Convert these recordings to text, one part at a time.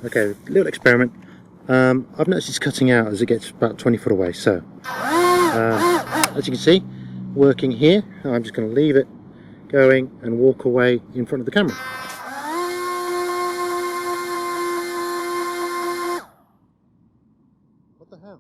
Okay, little experiment. I've noticed it's cutting out as it gets about 20 foot away, so as you can see, working here, I'm just going to leave it going and walk away in front of the camera. What the hell?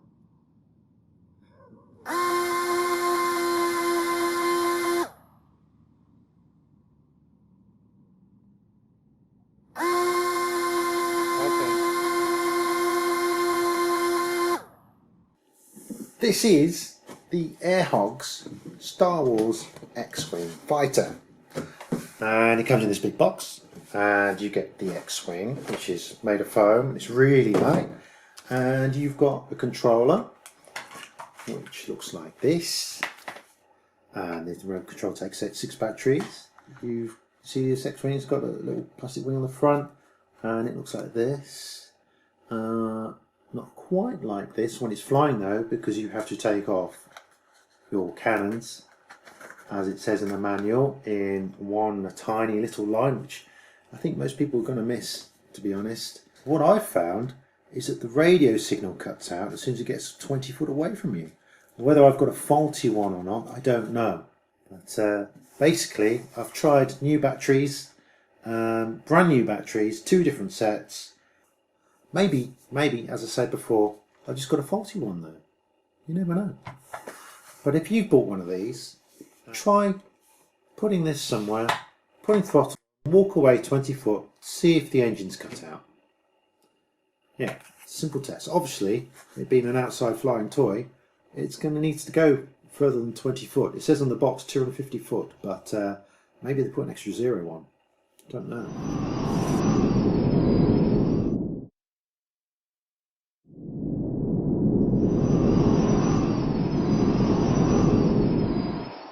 This is the Hogs Star Wars X-Wing Fighter, and it comes in this big box, and you get the X-Wing, which is made of foam. It's really light, and you've got the controller, which looks like this, and the remote control takes 6 batteries. You see this X-Wing, it's got a little plastic wing on the front, and it looks like this. Not quite like this when it's flying though, because you have to take off your cannons, as it says in the manual, in one tiny little line, which I think most people are going to miss, to be honest. What I've found is that the radio signal cuts out as soon as it gets 20 foot away from you. Whether I've got a faulty one or not, I don't know. But basically, I've tried new batteries, brand new batteries, 2 different sets. Maybe, as I said before, I've just got a faulty one though. You never know. But if you've bought one of these, try putting this somewhere, putting throttle, walk away 20 foot, see if the engine's cut out. Yeah, simple test. Obviously, it being an outside flying toy, it's going to need to go further than 20 foot. It says on the box 250 foot, but maybe they put an extra 0 on. Don't know.